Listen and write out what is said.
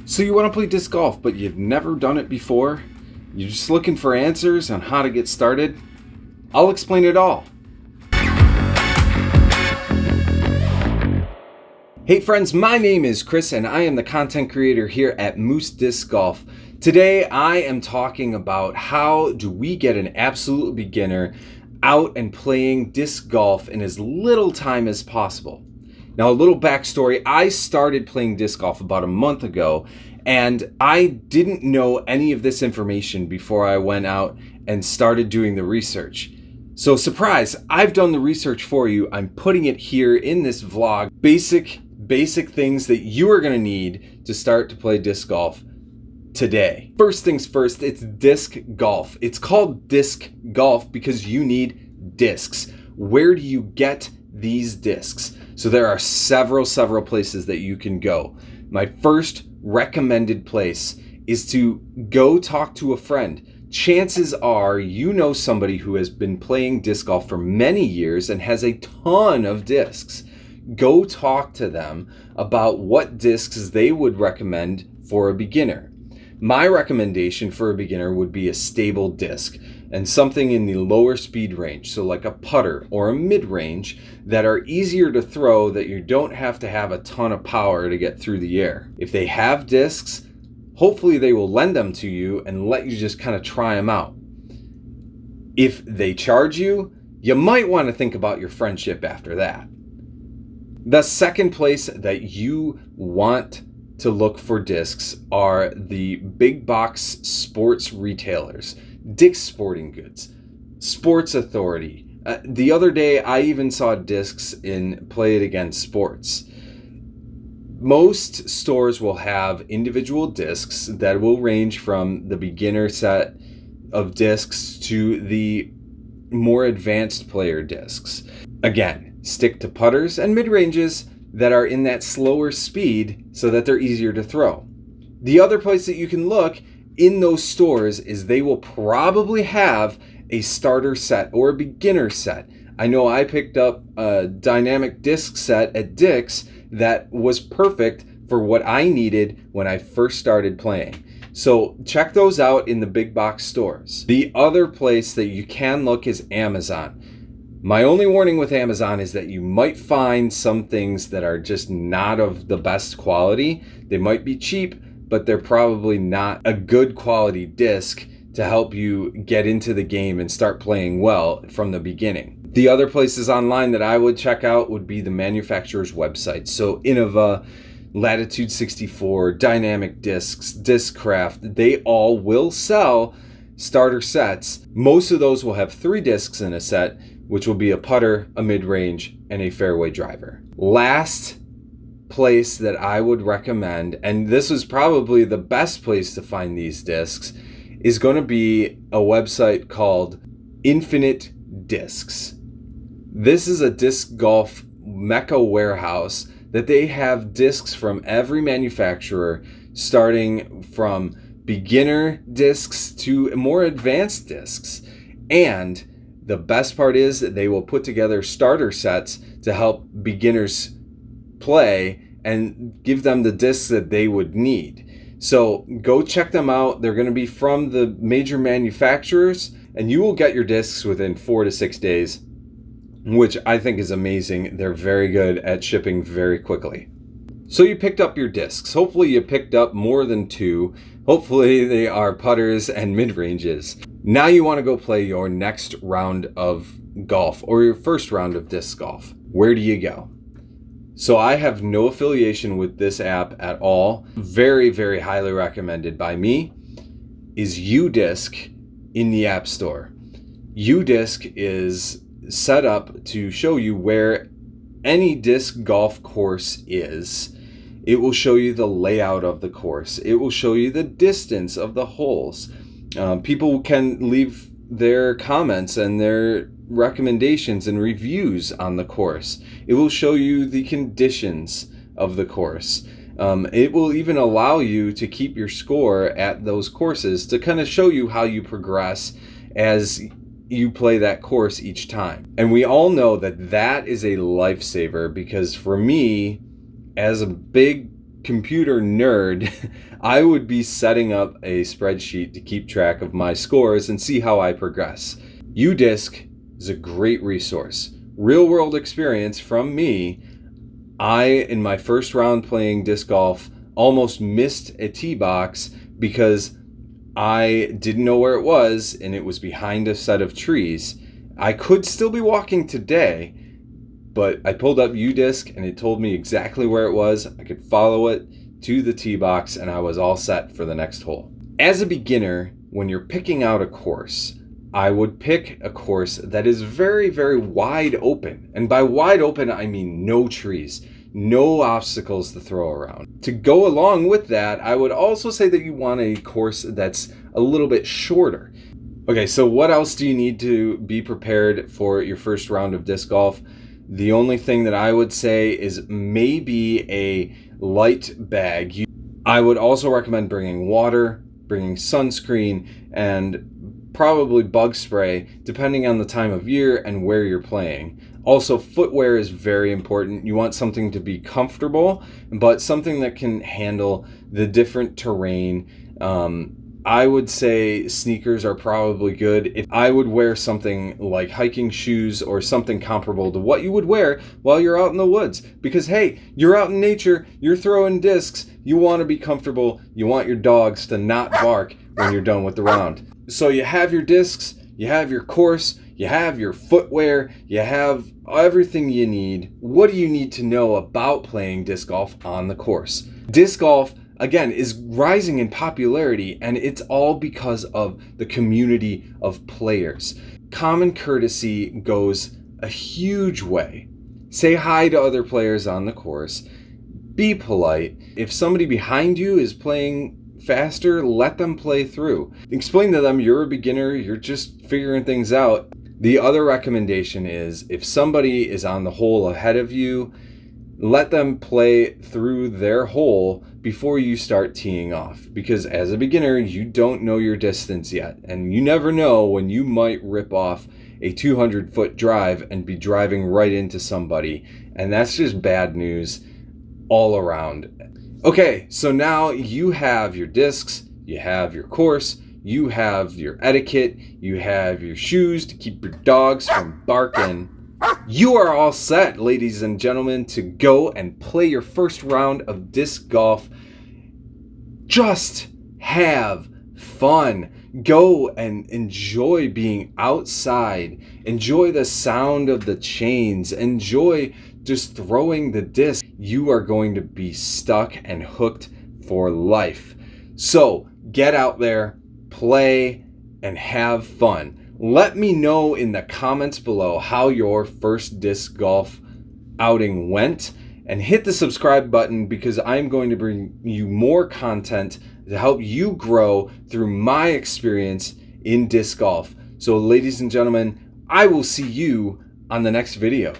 So you want to play disc golf, but you've never done it before? You're just looking for answers on how to get started? I'll explain it all. Hey friends, my name is Chris and I am the content creator here at Moose Disc Golf. Today I am talking about how do we get an absolute beginner out and playing disc golf in as little time as possible. Now, a little backstory, I started playing disc golf about a month ago, and I didn't know any of this information before I went out and started doing the research. So surprise, I've done the research for you. I'm putting it here in this vlog. Basic things that you are gonna need to start to play disc golf today. First things first, it's disc golf. It's called disc golf because you need discs. Where do you get these discs? So there are several places that you can go. My first recommended place is to go talk to a friend. Chances are you know somebody who has been playing disc golf for many years and has a ton of discs. Go talk to them about what discs they would recommend for a beginner. My recommendation for a beginner would be a stable disc and something in the lower speed range, so like a putter or a mid-range that are easier to throw, that you don't have to have a ton of power to get through the air. If they have discs, hopefully they will lend them to you and let you just kind of try them out. If they charge you, you might want to think about your friendship after that. The second place that you want to look for discs are the big box sports retailers. Dick's Sporting Goods, Sports Authority. The other day, I even saw discs in Play It Again Sports. Most stores will have individual discs that will range from the beginner set of discs to the more advanced player discs. Again, stick to putters and mid-ranges that are in that slower speed so that they're easier to throw. The other place that you can look in those stores is they will probably have a starter set or a beginner set. I know I picked up a dynamic disc set at Dick's that was perfect for what I needed when I first started playing. So check those out in the big box stores. The other place that you can look is Amazon. My only warning with Amazon is that you might find some things that are just not of the best quality. They might be cheap, but they're probably not a good quality disc to help you get into the game and start playing well from the beginning. The other places online that I would check out would be the manufacturer's websites. So Innova, Latitude 64, Dynamic Discs, Discraft, they all will sell starter sets. Most of those will have 3 discs in a set, which will be a putter, a mid-range, and a fairway driver. Last place that I would recommend, and this is probably the best place to find these discs, is going to be a website called Infinite Discs. This is a disc golf mecca warehouse that they have discs from every manufacturer, starting from beginner discs to more advanced discs. And the best part is that they will put together starter sets to help beginners play and give them the discs that they would need. So go check them out. They're going to be from the major manufacturers, and you will get your discs within 4 to 6 days, which I think is amazing. They're very good at shipping very quickly. So you picked up your discs. Hopefully you picked up more than 2. Hopefully they are putters and mid-ranges. Now you want to go play your next round of golf or your first round of disc golf. Where do you go? So I have no affiliation with this app at all. Very highly recommended by me is Udisc in the App Store. Udisc is set up to show you where any disc golf course is. It will show you the layout of the course. It will show you the distance of the holes. People can leave their comments and their recommendations and reviews on the course. It will show you the conditions of the course. It will even allow you to keep your score at those courses to kind of show you how you progress as you play that course each time. And we all know that that is a lifesaver, because for me, as a big computer nerd, I would be setting up a spreadsheet to keep track of my scores and see how I progress. Udisc is a great resource. Real world experience from me. In my first round playing disc golf, almost missed a tee box because I didn't know where it was and it was behind a set of trees. I could still be walking today, but I pulled up Udisc and it told me exactly where it was. I could follow it to the tee box and I was all set for the next hole. As a beginner, when you're picking out a course, I would pick a course that is very, very wide open. And by wide open, I mean no trees, no obstacles to throw around. To go along with that, I would also say that you want a course that's a little bit shorter. Okay, so what else do you need to be prepared for your first round of disc golf? The only thing that I would say is maybe a light bag. I would also recommend bringing water, bringing sunscreen, and probably bug spray, depending on the time of year and where you're playing. Also, footwear is very important. You want something to be comfortable, but something that can handle the different terrain. I would say sneakers are probably good. If I would wear something like hiking shoes or something comparable to what you would wear while you're out in the woods. Because hey, you're out in nature, you're throwing discs, you want to be comfortable, you want your dogs to not bark when you're done with the round. So you have your discs, you have your course, you have your footwear, you have everything you need. What do you need to know about playing disc golf on the course? Disc golf, again, is rising in popularity, and it's all because of the community of players. Common courtesy goes a huge way. Say hi to other players on the course. Be polite. If somebody behind you is playing faster, let them play through. Explain to them you're a beginner, you're just figuring things out. The other recommendation is if somebody is on the hole ahead of you, let them play through their hole before you start teeing off. Because as a beginner, you don't know your distance yet. And you never know when you might rip off a 200-foot drive and be driving right into somebody. And that's just bad news all around. Okay, so now you have your discs, you have your course, you have your etiquette, you have your shoes to keep your dogs from barking. You are all set, ladies and gentlemen, to go and play your first round of disc golf. Just have fun. Go and enjoy being outside. Enjoy the sound of the chains. Enjoy just throwing the disc. You are going to be stuck and hooked for life. So get out there, play, and have fun. Let me know in the comments below how your first disc golf outing went, and hit the subscribe button because I'm going to bring you more content to help you grow through my experience in disc golf. So ladies and gentlemen, I will see you on the next video.